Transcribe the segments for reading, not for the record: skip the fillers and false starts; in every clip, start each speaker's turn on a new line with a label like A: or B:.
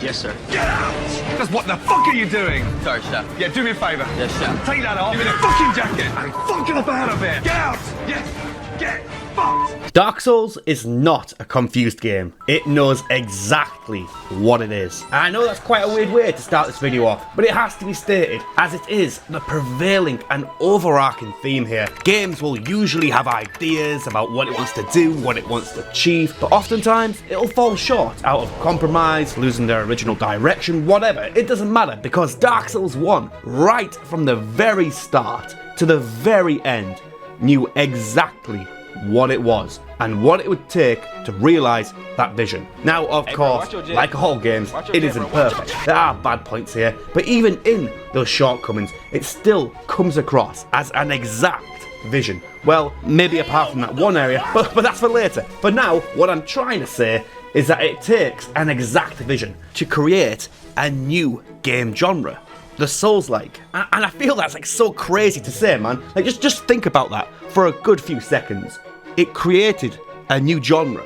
A: Yes, sir.
B: Get out! Because what the fuck are you doing?
A: Sorry, chef.
B: Yeah, do me a favour.
A: Yes, chef.
B: Take that off. Give me the fucking jacket. I'm fucking up out of here. Get out! Yes! Get fucked!
C: Dark Souls is not a confused game. It knows exactly what it is. And I know that's quite a weird way to start this video off, but it has to be stated, as it is the prevailing and overarching theme here. Games will usually have ideas about what it wants to do, what it wants to achieve, but oftentimes it'll fall short out of compromise, losing their original direction, whatever. It doesn't matter, because Dark Souls 1, right from the very start to the very end, knew exactly what it was and what it would take to realise that vision. Now, of course, like all games, it isn't perfect. There are bad points here, but even in those shortcomings, it still comes across as an exact vision. Well, maybe apart from that one area, but that's for later. For now, what I'm trying to say is that it takes an exact vision to create a new game genre. The Souls-like. And I feel that's like so crazy to say, man. Like just think about that for a good few seconds. It created a new genre.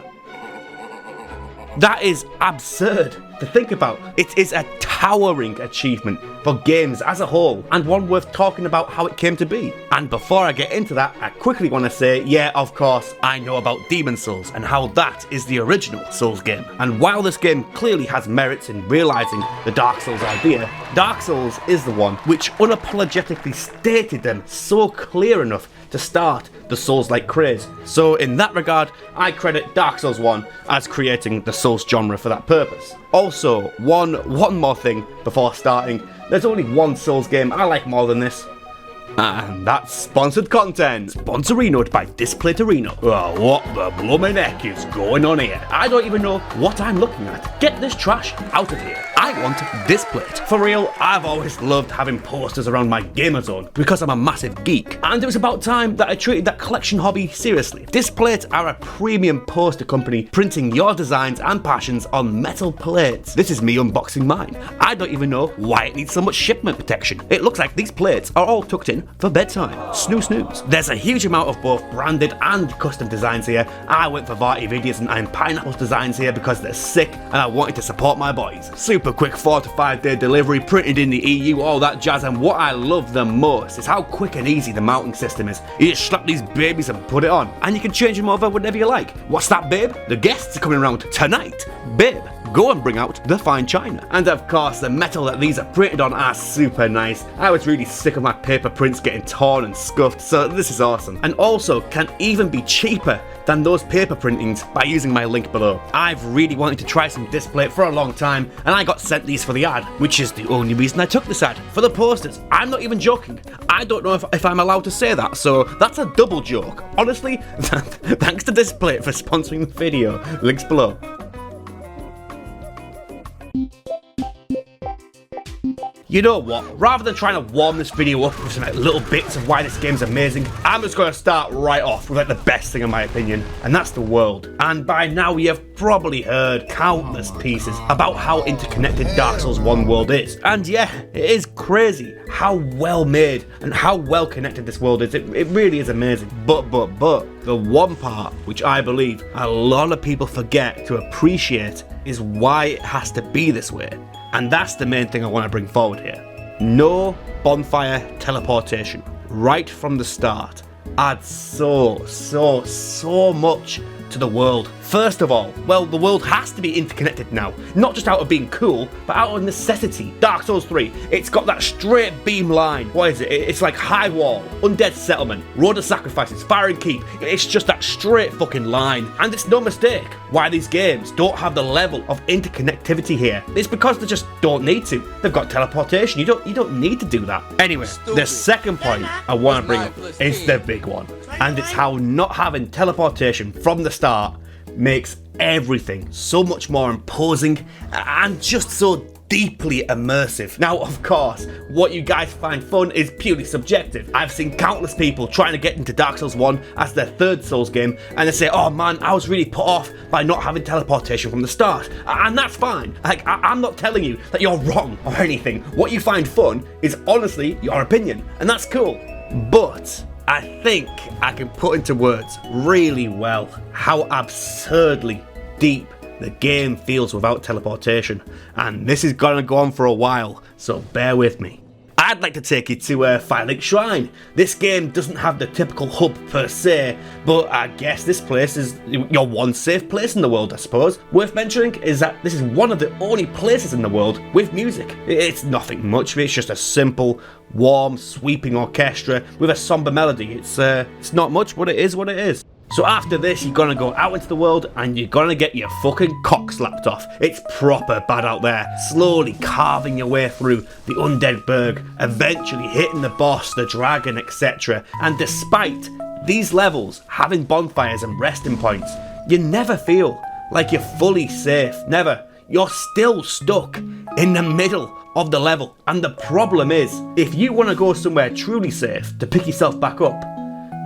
C: That is absurd to think about. It is a towering achievement for games as a whole, and one worth talking about how it came to be. And before I get into that, I quickly want to say, yeah, of course, I know about Demon Souls and how that is the original Souls game. And while this game clearly has merits in realising the Dark Souls idea, Dark Souls is the one which unapologetically stated them so clear enough to start the Souls-like craze. So in that regard, I credit Dark Souls 1 as creating the Souls genre for that purpose. Also, one more thing before starting. There's only one Souls game I like more than this, and that's sponsored content. Sponsorinoed by Display Torino. Oh, what the blooming heck is going on here? I don't even know what I'm looking at. Get this trash out of here. I want this plate. For real, I've always loved having posters around my gamer zone because I'm a massive geek. And it was about time that I treated that collection hobby seriously. Displate are a premium poster company printing your designs and passions on metal plates. This is me unboxing mine. I don't even know why it needs so much shipment protection. It looks like these plates are all tucked in for bedtime. Snooze snooze. There's a huge amount of both branded and custom designs here. I went for Varty Videos and Pineapple's designs here because they're sick and I wanted to support my boys. Super quick 4 to 5 day delivery, printed in the EU, all that jazz, and what I love the most is how quick and easy the mounting system is. You just slap these babies and put it on, and you can change them over whenever you like. What's that, babe? The guests are coming around tonight. Babe, go and bring out the fine china. And of course, the metal that these are printed on are super nice. I was really sick of my paper prints getting torn and scuffed, so this is awesome. And also can even be cheaper than those paper printings by using my link below. I've really wanted to try some Displate for a long time, and I got sent these for the ad, which is the only reason I took this ad. For the posters, I'm not even joking. I don't know if I'm allowed to say that, so that's a double joke. Honestly, thanks to Displate for sponsoring the video. Links below. You know what, rather than trying to warm this video up with some little bits of why this game's amazing, I'm just going to start right off with the best thing in my opinion, and that's the world. And by now you have probably heard countless pieces about how interconnected Dark Souls 1 world is. And yeah, it is crazy how well made and how well connected this world is. It really is amazing. But, the one part which I believe a lot of people forget to appreciate is why it has to be this way. And that's the main thing I want to bring forward here. No bonfire teleportation right from the start adds so much to the world. First of all, well, the world has to be interconnected now, not just out of being cool, but out of necessity. Dark Souls 3, it's got that straight beam line. What is it? It's like High Wall, Undead Settlement, Road of Sacrifices, Fire and Keep. It's just that straight fucking line. And it's no mistake why these games don't have the level of interconnectivity here. It's because they just don't need to. They've got teleportation. You don't need to do that. Anyway, the second point I want to bring up is the big one. And it's how not having teleportation from the start makes everything so much more imposing and just so deeply immersive. Now, of course, what you guys find fun is purely subjective. I've seen countless people trying to get into Dark Souls 1 as their third Souls game, and they say, oh man, I was really put off by not having teleportation from the start. And that's fine. Like, I'm not telling you that you're wrong or anything. What you find fun is honestly your opinion, and that's cool. But I think I can put into words really well how absurdly deep the game feels without teleportation, and this is gonna go on for a while, so bear with me. I'd like to take you to Firelink Shrine. This game doesn't have the typical hub per se, but I guess this place is your one safe place in the world, I suppose. Worth mentioning is that this is one of the only places in the world with music. It's nothing much, it's just a simple, warm, sweeping orchestra with a somber melody. It's not much, but it is what it is. So after this, you're gonna go out into the world and you're gonna get your fucking cock slapped off. It's proper bad out there. Slowly carving your way through the undead burg, eventually hitting the boss, the dragon, etc. And despite these levels having bonfires and resting points, you never feel like you're fully safe. Never. You're still stuck in the middle of the level. And the problem is, if you want to go somewhere truly safe to pick yourself back up,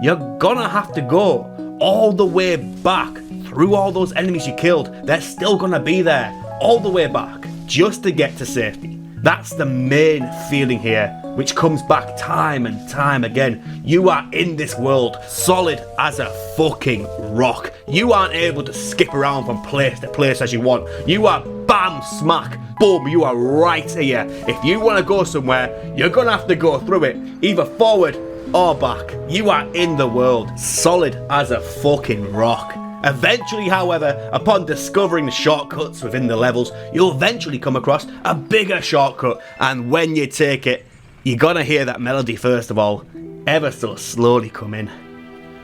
C: you're gonna have to go all the way back through all those enemies you killed. They're still gonna be there all the way back just to get to safety. That's the main feeling here, which comes back time and time again. You are in this world, solid as a fucking rock. You aren't able to skip around from place to place as you want. You are bam, smack, boom, you are right here. If you want to go somewhere, you're gonna have to go through it, either forward or back. You are in the world, solid as a fucking rock. Eventually, however, upon discovering the shortcuts within the levels, you'll eventually come across a bigger shortcut, and when you take it, you're gonna hear that melody first of all, ever so slowly come in.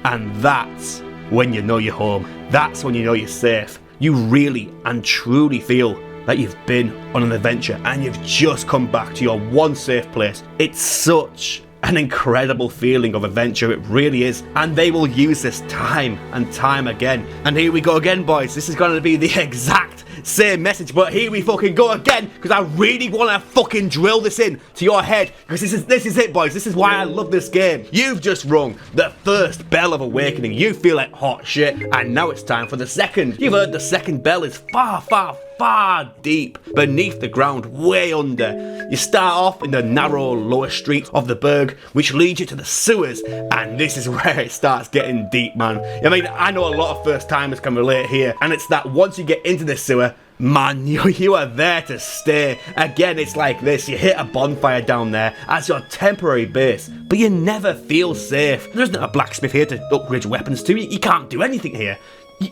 C: And that's when you know you're home. That's when you know you're safe. You really and truly feel that you've been on an adventure and you've just come back to your one safe place. It's such an incredible feeling of adventure, it really is, and they will use this time and time again. And here we go again, boys. This is going to be the exact same message, but here we fucking go again, because I really want to fucking drill this in to your head, because this is it, boys. This is why I love this game. You've just rung the first bell of awakening. You feel like hot shit, and now it's time for the second. You've heard the second bell is far deep beneath the ground, way under. You start off in the narrow lower streets of the burg, which leads you to the sewers, and this is where it starts getting deep, man. I mean, I know a lot of first timers can relate here, and it's that once you get into this sewer, man, you are there to stay. Again, it's like this. You hit a bonfire down there as your temporary base, but you never feel safe. There isn't a blacksmith here to upgrade your weapons to. You can't do anything here.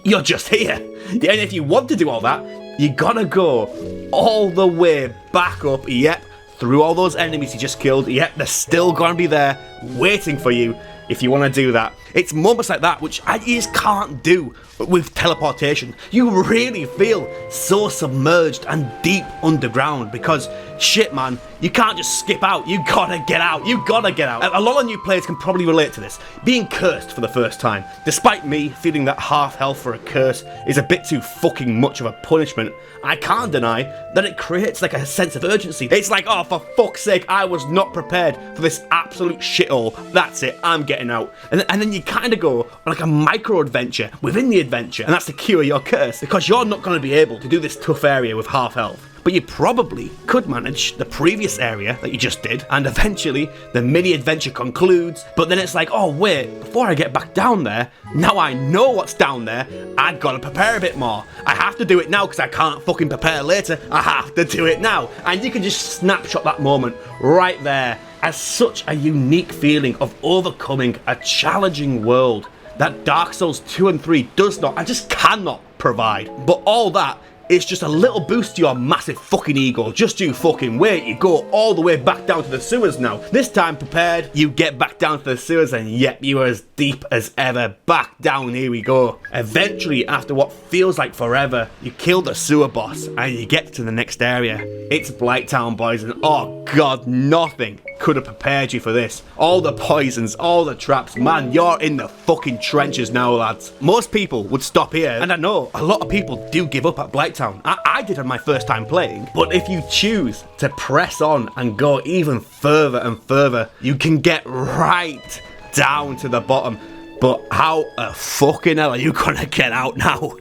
C: You're just here. And if you want to do all that, you gotta go all the way back up, yep, through all those enemies you just killed. Yep, they're still gonna be there waiting for you if you want to do that. It's moments like that which I just can't do with teleportation. You really feel so submerged and deep underground because, shit man, you can't just skip out. You gotta get out. You gotta get out. A lot of new players can probably relate to this. Being cursed for the first time. Despite me feeling that half health for a curse is a bit too fucking much of a punishment, I can't deny that it creates like a sense of urgency. It's like, oh, for fuck's sake, I was not prepared for this absolute shithole. That's it, I'm getting out. And then you kind of go on like a micro adventure within the adventure, and that's to cure your curse, because you're not going to be able to do this tough area with half health. But you probably could manage the previous area that you just did, and eventually the mini adventure concludes, but then it's like, oh wait, before I get back down there, now I know what's down there, I've got to prepare a bit more. I have to do it now because I can't fucking prepare later. I have to do it now. And you can just snapshot that moment right there as such a unique feeling of overcoming a challenging world that Dark Souls 2 and 3 does not, and just cannot provide. But all that is just a little boost to your massive fucking ego. Just you fucking wait, you go all the way back down to the sewers now. This time prepared, you get back down to the sewers and yep, you are as deep as ever. Back down, here we go. Eventually, after what feels like forever, you kill the sewer boss and you get to the next area. It's Blighttown, boys, and oh god, nothing could have prepared you for this. All the poisons, all the traps, man, you're in the fucking trenches now, lads. Most people would stop here, and I know a lot of people do give up at Blighttown. I did on my first time playing, but if you choose to press on and go even further and further, you can get right down to the bottom. But how fucking hell are you gonna get out now?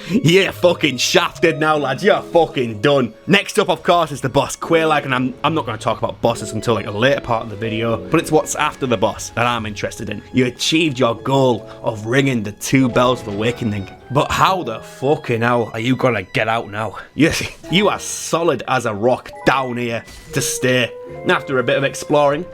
C: You're fucking shafted now, lads. You're fucking done. Next up, of course, is the boss Quaalag, and I'm not going to talk about bosses until like a later part of the video, but it's what's after the boss that I'm interested in. You achieved your goal of ringing the 2 bells of awakening. But how the fucking hell are you gonna get out now? You are solid as a rock down here to stay. And after a bit of exploring,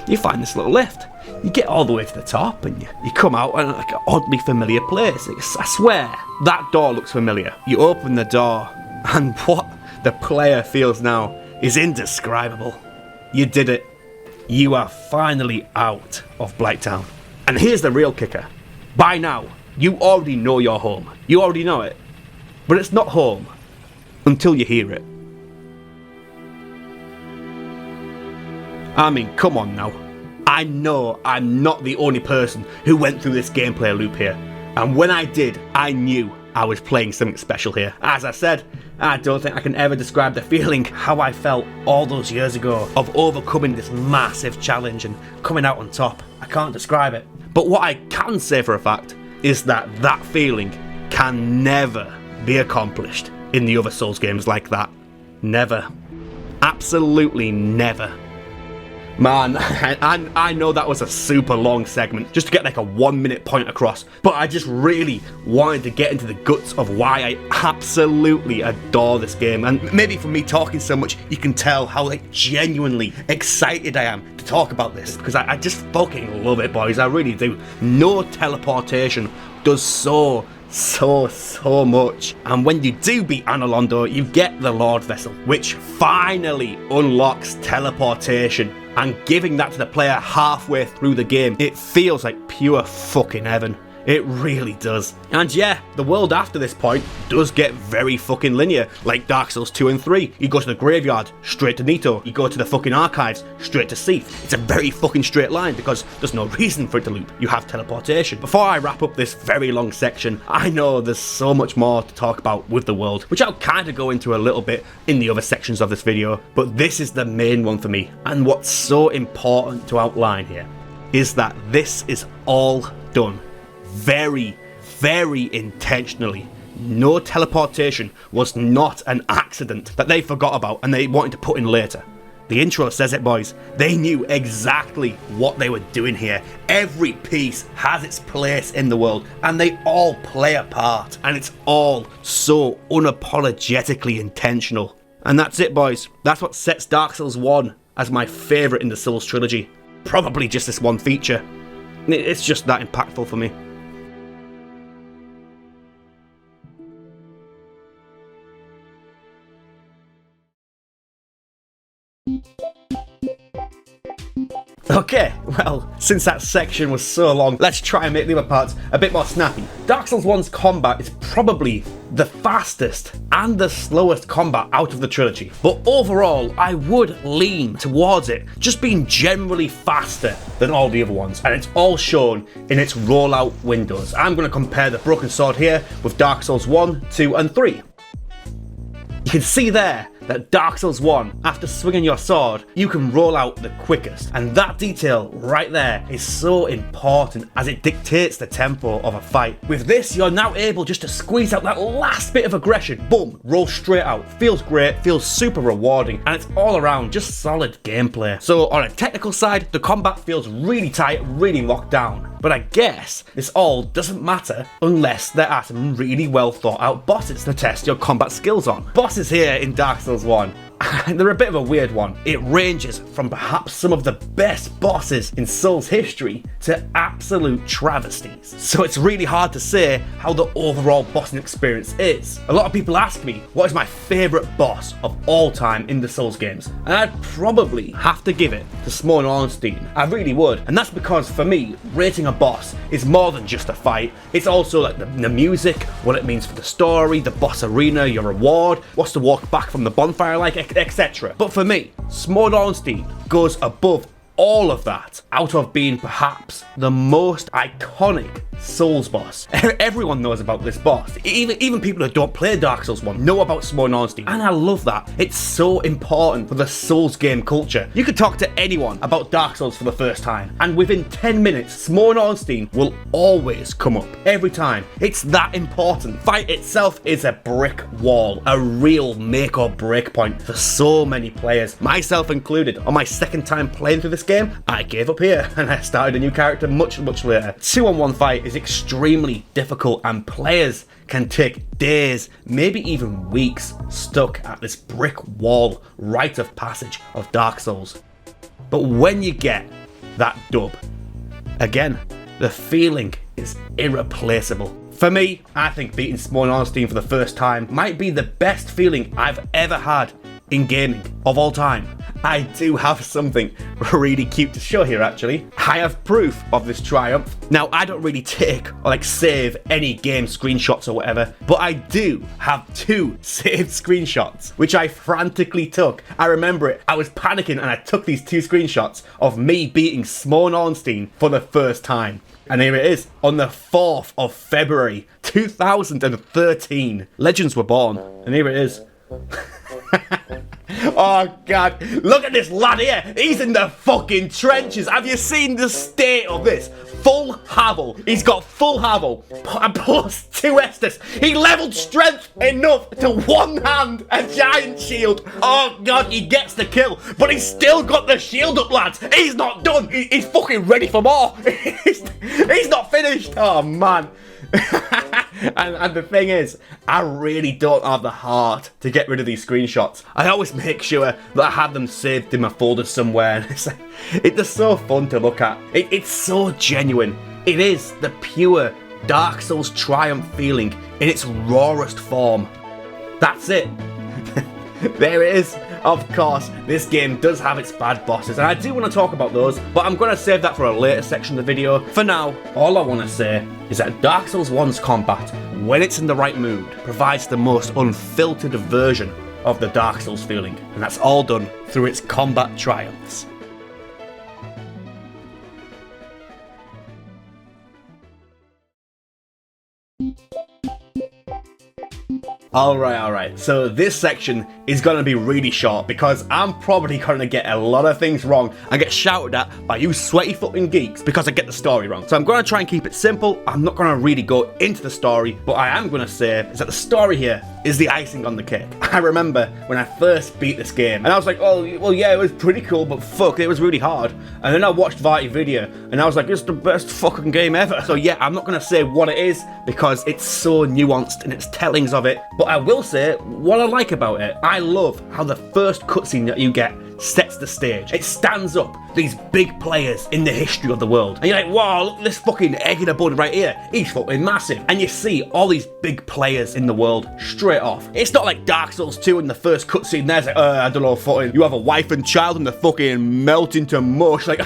C: you find this little lift. You get all the way to the top and you come out in like an oddly familiar place. I swear, that door looks familiar. You open the door and what the player feels now is indescribable. You did it. You are finally out of Blighttown. And here's the real kicker. By now, you already know you're home. You already know it. But it's not home until you hear it. I mean, come on now. I know I'm not the only person who went through this gameplay loop here. And when I did, I knew I was playing something special here. As I said, I don't think I can ever describe the feeling how I felt all those years ago of overcoming this massive challenge and coming out on top. I can't describe it. But what I can say for a fact is that that feeling can never be accomplished in the other Souls games like that. Never. Absolutely never. Man, I know that was a super long segment just to get like a 1-minute point across, but I just really wanted to get into the guts of why I absolutely adore this game. And maybe from me talking so much, you can tell how like genuinely excited I am to talk about this, because I just fucking love it, boys. I really do. No teleportation does so much. And when you do beat Anor Londo, you get the Lord Vessel, which finally unlocks teleportation. And giving that to the player halfway through the game, it feels like pure fucking heaven. It really does. And yeah, the world after this point does get very fucking linear, like Dark Souls 2 and 3. You go to the graveyard, straight to Nito. You go to the fucking archives, straight to Seath. It's a very fucking straight line because there's no reason for it to loop. You have teleportation. Before I wrap up this very long section, I know there's so much more to talk about with the world, which I'll kind of go into a little bit in the other sections of this video, but this is the main one for me. And what's so important to outline here is that this is all done very, very intentionally. No teleportation was not an accident that they forgot about and they wanted to put in later. The intro says it, boys. They knew exactly what they were doing here. Every piece has its place in the world and they all play a part, and it's all so unapologetically intentional. And that's it, boys. That's what sets Dark Souls 1 as my favourite in the Souls trilogy. Probably just this one feature. It's just that impactful for me. Okay, well, since that section was so long, let's try and make the other parts a bit more snappy. Dark Souls 1's combat is probably the fastest and the slowest combat out of the trilogy, but overall I would lean towards it just being generally faster than all the other ones, and it's all shown in its rollout windows. I'm going to compare the Broken Sword here with Dark Souls 1, 2 and 3. You can see there that Dark Souls 1, after swinging your sword, you can roll out the quickest. And that detail right there is so important as it dictates the tempo of a fight. With this, you're now able just to squeeze out that last bit of aggression. Boom, roll straight out. Feels great, feels super rewarding, and it's all around just solid gameplay. So on a technical side, the combat feels really tight, really locked down. But I guess this all doesn't matter unless there are some really well thought out bosses to test your combat skills on. Bosses here in Dark Souls 1, they're a bit of a weird one. It ranges from perhaps some of the best bosses in Souls history to absolute travesties. So it's really hard to say how the overall bossing experience is. A lot of people ask me what is my favourite boss of all time in the Souls games, and I'd probably have to give it to Smoughn's Ornstein. I really would, and that's because for me, rating a boss is more than just a fight. It's also like the music, what it means for the story, the boss arena, your reward, what's the walk back from the bonfire like, etc. But for me, Smoughn's Ornstein goes above all of that, out of being perhaps the most iconic Souls boss. Everyone knows about this boss. Even people who don't play Dark Souls 1 know about Smough Ornstein, and I love that. It's so important for the Souls game culture. You could talk to anyone about Dark Souls for the first time, and within 10 minutes, Smough Ornstein will always come up. Every time. It's that important. Fight itself is a brick wall, a real make or break point for so many players, myself included. On my second time playing through this game, I gave up here, and I started a new character much later. 2-on-1 fight is extremely difficult, and players can take days, maybe even weeks, stuck at this brick wall rite of passage of Dark Souls. But when you get that dub, again, the feeling is irreplaceable. For me, I think beating Smough Ornstein for the first time might be the best feeling I've ever had in gaming of all time. I do have something really cute to show here actually. I have proof of this triumph. Now, I don't really take or save any game screenshots or whatever, but I do have 2 saved screenshots, which I frantically took. I remember it, I was panicking and I took these 2 screenshots of me beating Smough Ornstein for the first time. And here it is, on the 4th of February, 2013. Legends were born, and here it is. Oh god, look at this lad here. He's in the fucking trenches. Have you seen the state of this? Full Havel. He's got full Havel and plus 2 Estus. He leveled strength enough to one-hand a giant shield. Oh god, he gets the kill, but he's still got the shield up, lads. He's not done. He's fucking ready for more. He's not finished. Oh man. And the thing is, I really don't have the heart to get rid of these screenshots. I always make sure that I have them saved in my folder somewhere, and it's just so fun to look at. It's so genuine. It is the pure Dark Souls triumph feeling in its rawest form. That's it. There it is. Of course, this game does have its bad bosses, and I do want to talk about those, but I'm going to save that for a later section of the video. For now, all I want to say is that Dark Souls 1's combat, when it's in the right mood, provides the most unfiltered version of the Dark Souls feeling, and that's all done through its combat triumphs. Alright, so this section is going to be really short because I'm probably going to get a lot of things wrong and get shouted at by you sweaty fucking geeks because I get the story wrong. So I'm going to try and keep it simple. I'm not going to really go into the story, but I am going to say is that the story here is the icing on the cake. I remember when I first beat this game and I was like, oh, well yeah, it was pretty cool, but fuck, it was really hard. And then I watched Varty video and I was like, it's the best fucking game ever. So yeah, I'm not going to say what it is because it's so nuanced in its tellings of it. But I will say what I like about it. I love how the first cutscene that you get sets the stage. It stands up these big players in the history of the world. And you're like, wow, look at this fucking egg in a bud right here. He's fucking massive. And you see all these big players in the world straight off. It's not like Dark Souls 2 in the first cutscene. There's like, I don't know, fucking, you have a wife and child and they're fucking melt into mush. Like,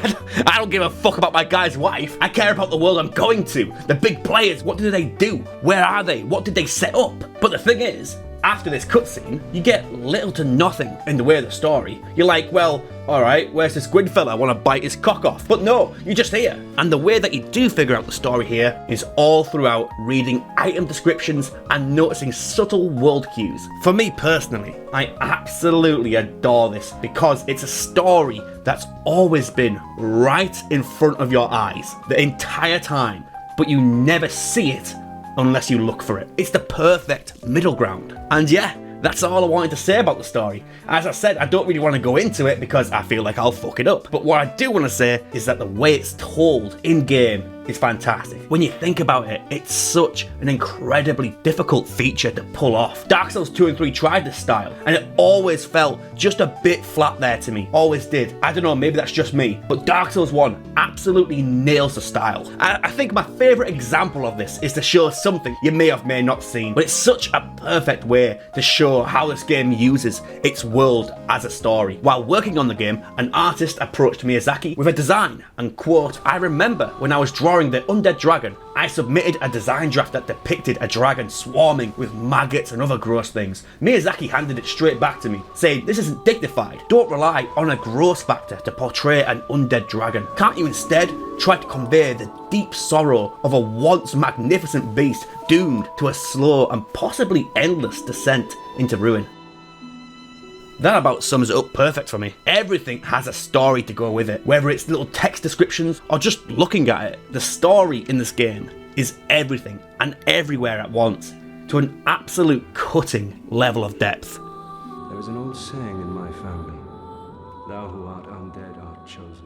C: I don't give a fuck about my guy's wife. I care about the world I'm going to. The big players, what do they do? Where are they? What did they set up? But the thing is, after this cutscene, you get little to nothing in the way of the story. You're like, well, alright, where's this squid fella? I want to bite his cock off. But no, you're just here. And the way that you do figure out the story here is all throughout reading item descriptions and noticing subtle world cues. For me personally, I absolutely adore this because it's a story that's always been right in front of your eyes the entire time, but you never see it unless you look for it. It's the perfect middle ground. And yeah, that's all I wanted to say about the story. As I said, I don't really want to go into it because I feel like I'll fuck it up. But what I do want to say is that the way it's told in-game is fantastic. When you think about it, it's such an incredibly difficult feature to pull off. Dark Souls 2 and 3 tried this style, and it always felt just a bit flat there to me. Always did. I don't know, maybe that's just me. But Dark Souls 1 absolutely nails the style. I think my favourite example of this is to show something you may have not seen, but it's such a perfect way to show how this game uses its world as a story. While working on the game, an artist approached Miyazaki with a design, and quote, I remember when I was drawing exploring the undead dragon, I submitted a design draft that depicted a dragon swarming with maggots and other gross things. Miyazaki handed it straight back to me, saying this isn't dignified. Don't rely on a gross factor to portray an undead dragon. Can't you instead try to convey the deep sorrow of a once magnificent beast doomed to a slow and possibly endless descent into ruin? That about sums it up perfect for me. Everything has a story to go with it, whether it's little text descriptions or just looking at it. The story in this game is everything and everywhere at once, to an absolute cutting level of depth.
A: There is an old saying in my family, thou who art undead art chosen.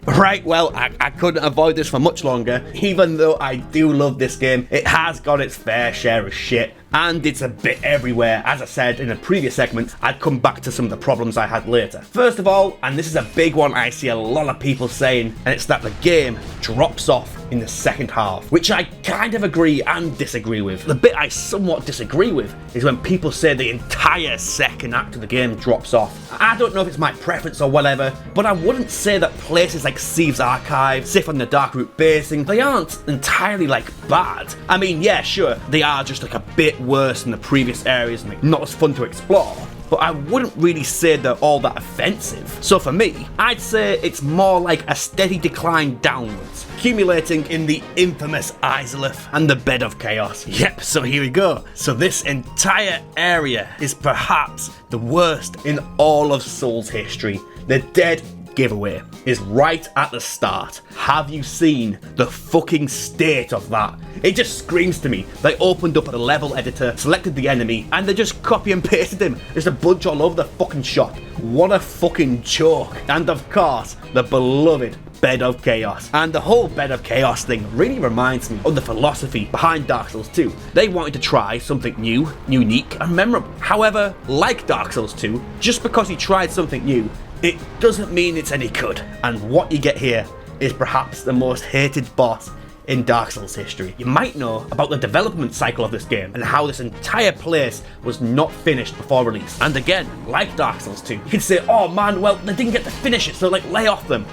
C: Right, well, I couldn't avoid this for much longer. Even though I do love this game, it has got its fair share of shit, and it's a bit everywhere. As I said in a previous segment, I'd come back to some of the problems I had later. First of all, and this is a big one I see a lot of people saying, and it's that the game drops off in the second half, which I kind of agree and disagree with. The bit I somewhat disagree with is when people say the entire second act of the game drops off. I don't know if it's my preference or whatever, but I wouldn't say that places like Thieves' Archive, Sif and the Darkroot Basin, they aren't entirely like bad. I mean, yeah, sure, they are just like a bit worse than the previous areas and like not as fun to explore, but I wouldn't really say they're all that offensive. So for me, I'd say it's more like a steady decline downwards, accumulating in the infamous Izalith and the Bed of Chaos. Yep, so here we go. So this entire area is perhaps the worst in all of Souls history. The dead giveaway is right at the start. Have you seen the fucking state of that? It just screams to me. They opened up a level editor, selected the enemy, and they just copy and pasted him. There's a bunch all over the fucking shop. What a fucking joke. And of course, the beloved Bed of Chaos. And the whole Bed of Chaos thing really reminds me of the philosophy behind Dark Souls 2. They wanted to try something new, unique, and memorable. However, like Dark Souls 2, just because you tried something new, it doesn't mean it's any good. And what you get here is perhaps the most hated boss in Dark Souls history. You might know about the development cycle of this game and how this entire place was not finished before release. And again, like Dark Souls 2, you can say, oh man, well, they didn't get to finish it, so like lay off them.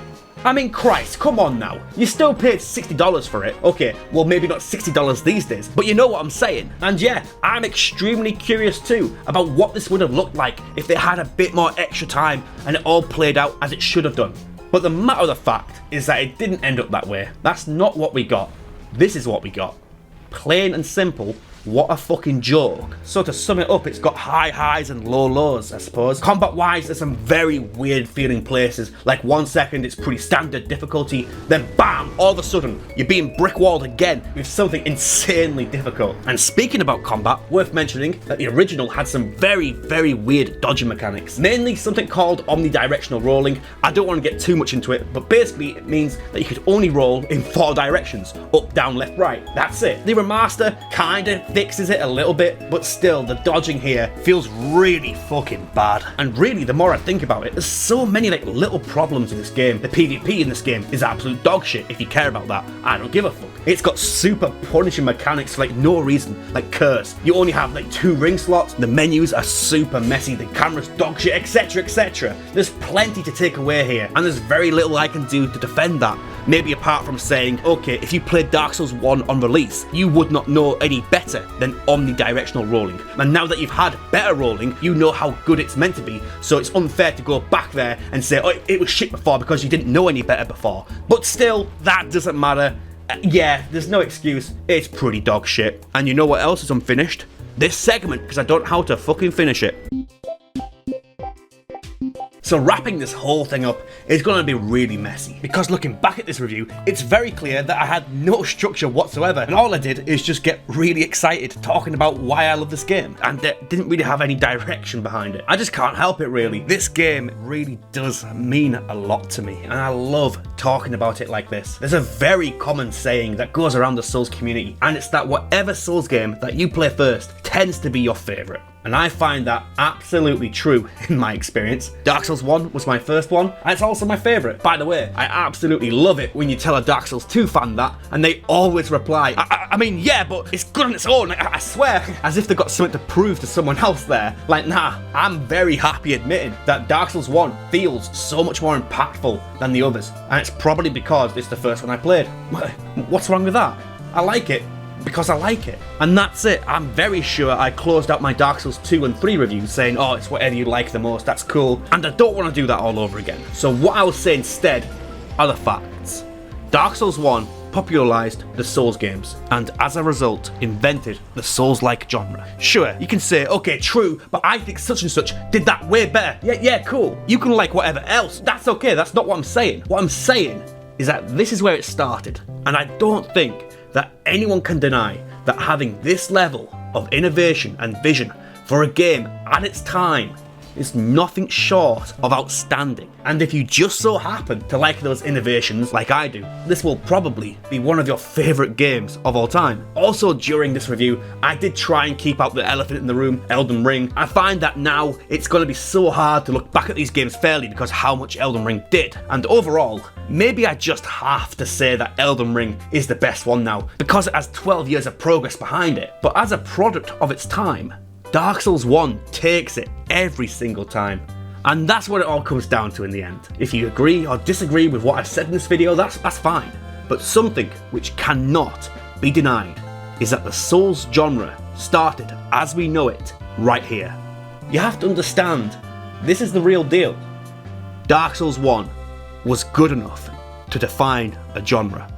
C: I mean, Christ, come on now. You still paid $60 for it. Okay, well maybe not $60 these days, but you know what I'm saying. And yeah, I'm extremely curious too about what this would have looked like if they had a bit more extra time and it all played out as it should have done. But the matter of the fact is that it didn't end up that way. That's not what we got. This is what we got. Plain and simple. What a fucking joke. So to sum it up, it's got high highs and low lows, I suppose. Combat wise, there's some very weird feeling places. Like 1 second it's pretty standard difficulty, then bam, all of a sudden you're being brick walled again with something insanely difficult. And speaking about combat, worth mentioning that the original had some very, very weird dodging mechanics. Mainly something called omnidirectional rolling. I don't want to get too much into it, but basically it means that you could only roll in 4 directions, up, down, left, right. That's it. The remaster kinda fixes it a little bit, but still the dodging here feels really fucking bad. And really, the more I think about it, there's so many like little problems in this game. The PvP in this game is absolute dog shit. If you care about that, I don't give a fuck. It's got super punishing mechanics for like no reason, like curse. You only have like 2 ring slots, the menus are super messy, the camera's dog shit, etc, etc. There's plenty to take away here, and there's very little I can do to defend that. Maybe apart from saying, okay, if you played Dark Souls 1 on release, you would not know any better than omnidirectional rolling. And now that you've had better rolling, you know how good it's meant to be, so it's unfair to go back there and say, oh, it was shit before because you didn't know any better before. But still, that doesn't matter. Yeah, there's no excuse. It's pretty dog shit. And you know what else is unfinished? This segment, because I don't know how to fucking finish it. So wrapping this whole thing up is going to be really messy, because looking back at this review, it's very clear that I had no structure whatsoever, and all I did is just get really excited talking about why I love this game, and it didn't really have any direction behind it. I just can't help it really. This game really does mean a lot to me, and I love talking about it like this. There's a very common saying that goes around the Souls community, and it's that whatever Souls game that you play first tends to be your favourite. And I find that absolutely true in my experience. Dark Souls 1 was my first one, and it's also my favourite. By the way, I absolutely love it when you tell a Dark Souls 2 fan that, and they always reply, I mean, yeah, but it's good on its own, I swear. As if they've got something to prove to someone else there. Like, nah, I'm very happy admitting that Dark Souls 1 feels so much more impactful than the others. And it's probably because it's the first one I played. What's wrong with that? I like it because I like it. And that's it. I'm very sure I closed out my Dark Souls 2 and 3 reviews saying, oh, it's whatever you like the most, that's cool. And I don't want to do that all over again. So what I will say instead are the facts. Dark Souls 1 popularised the Souls games, and as a result, invented the Souls-like genre. Sure, you can say, okay, true, but I think such and such did that way better. Yeah, cool. You can like whatever else. That's okay, that's not what I'm saying. What I'm saying is that this is where it started, and I don't think that anyone can deny that having this level of innovation and vision for a game at its time is nothing short of outstanding. And if you just so happen to like those innovations like I do, this will probably be one of your favourite games of all time. Also, during this review, I did try and keep out the elephant in the room, Elden Ring. I find that now it's going to be so hard to look back at these games fairly because how much Elden Ring did. And overall, maybe I just have to say that Elden Ring is the best one now because it has 12 years of progress behind it. But as a product of its time, Dark Souls 1 takes it every single time. And that's what it all comes down to in the end. If you agree or disagree with what I've said in this video, that's fine. But something which cannot be denied is that the Souls genre started as we know it right here. You have to understand, this is the real deal. Dark Souls 1 was good enough to define a genre.